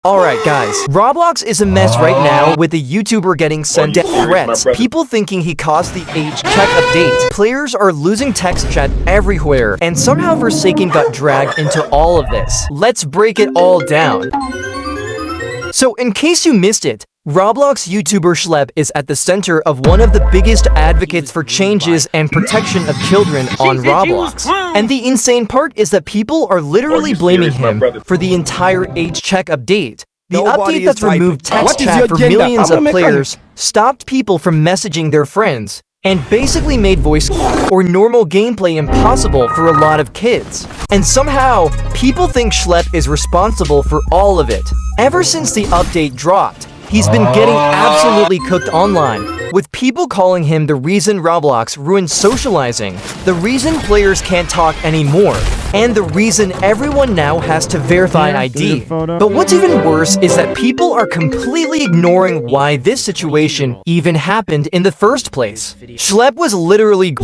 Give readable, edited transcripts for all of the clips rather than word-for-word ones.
Alright guys, Roblox is a mess right now with the YouTuber getting sent death threats, people thinking he caused the age check update, players are losing text chat everywhere, and somehow Forsaken got dragged into all of this. Let's break it all down. So in case you missed it, Roblox YouTuber Schlep is at the center of one of the biggest advocates for changes and protection of children on Roblox. And the insane part is that people are literally blaming him for the entire age check update. The update that's removed text chat for millions of players, stopped people from messaging their friends, and basically made voice or normal gameplay impossible for a lot of kids. And somehow, people think Schlep is responsible for all of it. Ever since the update dropped, he's been getting absolutely cooked online, with people calling him the reason Roblox ruined socializing, the reason players can't talk anymore, and the reason everyone now has to verify ID. But what's even worse is that people are completely ignoring why this situation even happened in the first place. Schlep was literally...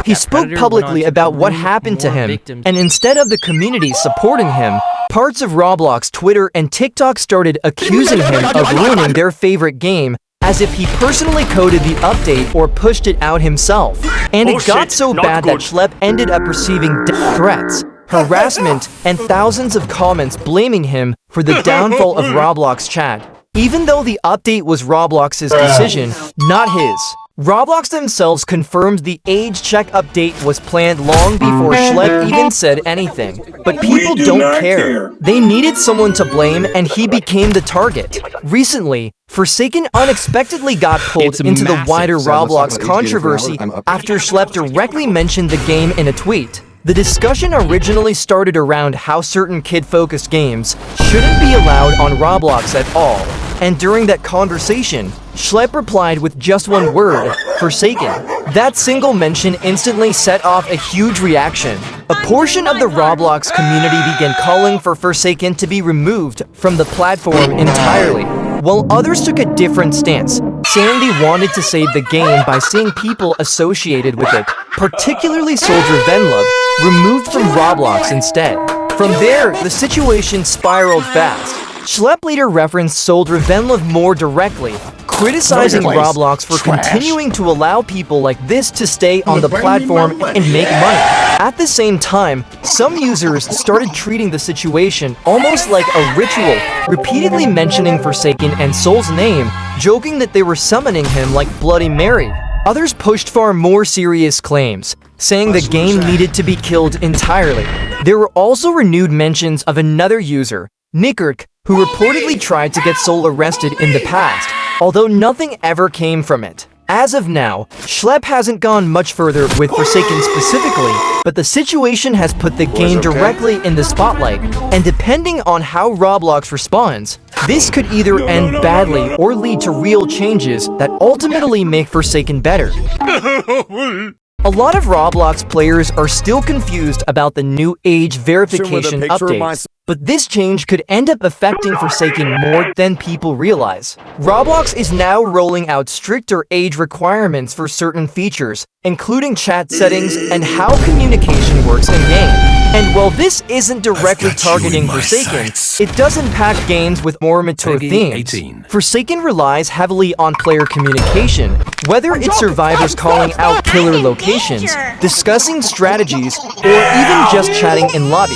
He spoke publicly about what happened to him, and instead of the community supporting him, parts of Roblox, Twitter, and TikTok started accusing him of ruining their favorite game, as if he personally coded the update or pushed it out himself. And it got so bad that Schlep ended up receiving death threats, harassment, and thousands of comments blaming him for the downfall of Roblox chat, even though the update was Roblox's decision, not his. Roblox themselves confirmed the age check update was planned long before Schlep even said anything. But people don't care. They needed someone to blame, and he became the target. Recently, Forsaken unexpectedly got pulled into the wider Roblox controversy after Schlep directly mentioned the game in a tweet. The discussion originally started around how certain kid-focused games shouldn't be allowed on Roblox at all. And during that conversation, Schlep replied with just one word, Forsaken. That single mention instantly set off a huge reaction. A portion of the Roblox community began calling for Forsaken to be removed from the platform entirely, while others took a different stance, saying they wanted to save the game by seeing people associated with it, particularly Soldier Venlove, removed from Roblox instead. From there, the situation spiraled fast. Schlep later referenced Soldier Venlove more directly, criticizing Roblox for continuing to allow people like this to stay on the platform and make money. At the same time, some users started treating the situation almost like a ritual, repeatedly mentioning Forsaken and Soul's name, joking that they were summoning him like Bloody Mary. Others pushed far more serious claims, saying the game needed to be killed entirely. There were also renewed mentions of another user, Nickert, who reportedly tried to get Soul arrested in the past, although nothing ever came from it. As of now, Schlep hasn't gone much further with Forsaken specifically, but the situation has put the game directly in the spotlight, and depending on how Roblox responds, this could either end badly or lead to real changes that ultimately make Forsaken better. A lot of Roblox players are still confused about the new age verification updates, but this change could end up affecting Forsaken more than people realize. Roblox is now rolling out stricter age requirements for certain features, including chat settings and how communication works in-game. And while this isn't directly targeting Forsaken, it does impact games with more mature themes. Forsaken relies heavily on player communication, whether it's survivors calling out killer locations, discussing strategies, or even just chatting in lobbies.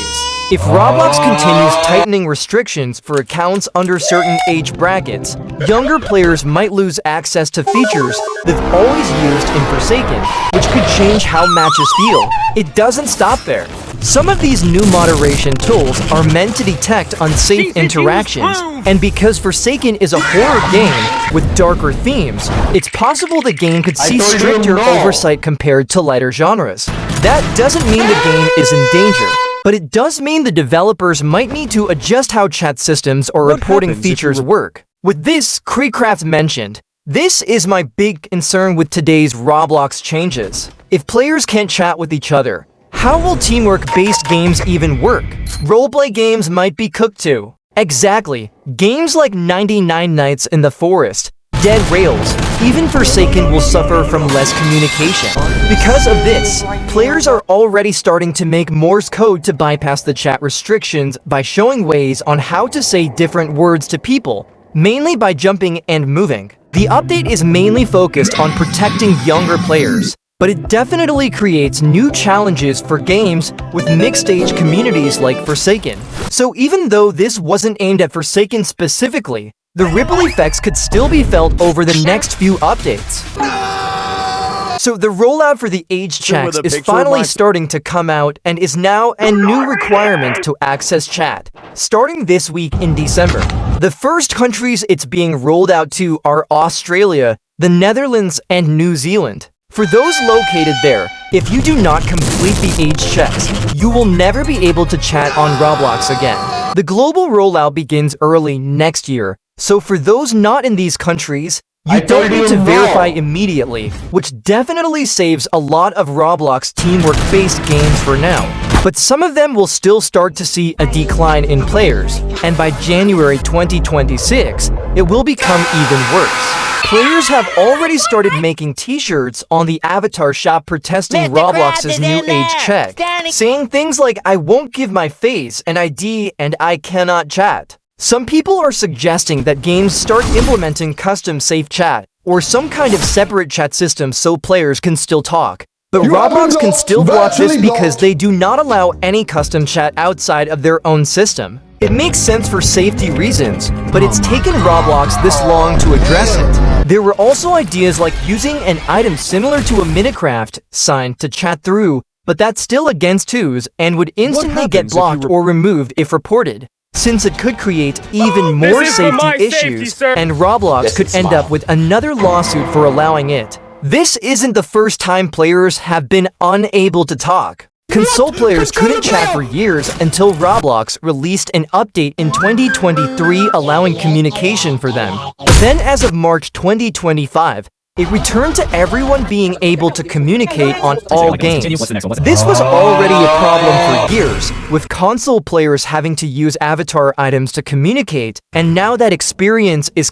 If Roblox continues tightening restrictions for accounts under certain age brackets, younger players might lose access to features they've always used in Forsaken, which could change how matches feel. It doesn't stop there. Some of these new moderation tools are meant to detect unsafe interactions, and because Forsaken is a horror game with darker themes, it's possible the game could see stricter oversight compared to lighter genres. That doesn't mean the game is in danger, but it does mean the developers might need to adjust how chat systems or reporting features work. With this, Creecraft mentioned, "This is my big concern with today's Roblox changes. If players can't chat with each other, how will teamwork-based games even work? Roleplay games might be cooked too." Exactly. Games like 99 Nights in the Forest, dead rails. Even Forsaken will suffer from less communication. Because of this, players are already starting to make Morse code to bypass the chat restrictions by showing ways on how to say different words to people, mainly by jumping and moving. The update is mainly focused on protecting younger players, but it definitely creates new challenges for games with mixed-age communities like Forsaken. So even though this wasn't aimed at Forsaken specifically, the ripple effects could still be felt over the next few updates. So the rollout for the age checks is finally starting to come out and is now a new requirement to access chat, starting this week in December. The first countries it's being rolled out to are Australia, the Netherlands, and New Zealand. For those located there, if you do not complete the age checks, you will never be able to chat on Roblox again. The global rollout begins early next year, so for those not in these countries, you don't need to verify immediately, which definitely saves a lot of Roblox teamwork-based games for now. But some of them will still start to see a decline in players, and by January 2026, it will become even worse. Players have already started making t-shirts on the avatar shop protesting Roblox's new age check, saying things like "I won't give my face and ID and I cannot chat." Some people are suggesting that games start implementing custom safe chat or some kind of separate chat system so players can still talk. But Roblox can still block this because they do not allow any custom chat outside of their own system. It makes sense for safety reasons, but it's taken Roblox this long to address it. There were also ideas like using an item similar to a Minecraft sign to chat through, but that's still against twos and would instantly get blocked or removed if reported, since it could create even more safety issues, and Roblox could end up with another lawsuit for allowing it. This isn't the first time players have been unable to talk. Console players couldn't chat for years until Roblox released an update in 2023 allowing communication for them. Then as of March 2025, it returned to everyone being able to communicate on all games. This was already a problem for years, with console players having to use avatar items to communicate, and now that experience is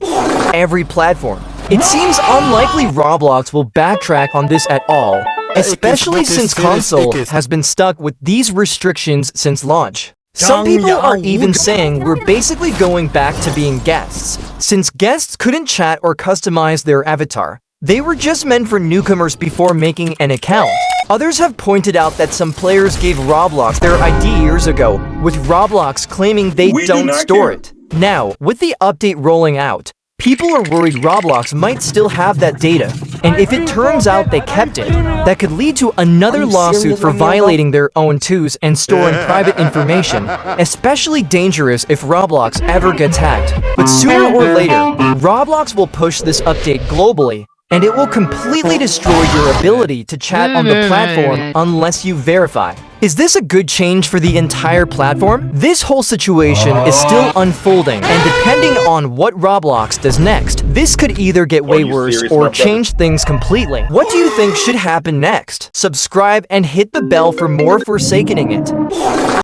every platform. It seems unlikely Roblox will backtrack on this at all, especially since console has been stuck with these restrictions since launch. Some people are even saying we're basically going back to being guests, since guests couldn't chat or customize their avatar. They were just meant for newcomers before making an account. Others have pointed out that some players gave Roblox their ID years ago, with Roblox claiming they don't store it. Now, with the update rolling out, people are worried Roblox might still have that data, and if it turns out they kept it, that could lead to another lawsuit for violating their own twos and storing private information, especially dangerous if Roblox ever gets hacked. But sooner or later, Roblox will push this update globally, and it will completely destroy your ability to chat on the platform unless you verify. Is this a good change for the entire platform? This whole situation is still unfolding, and depending on what Roblox does next, this could either get way worse or change things completely. What do you think should happen next? Subscribe and hit the bell for more Forsakening It.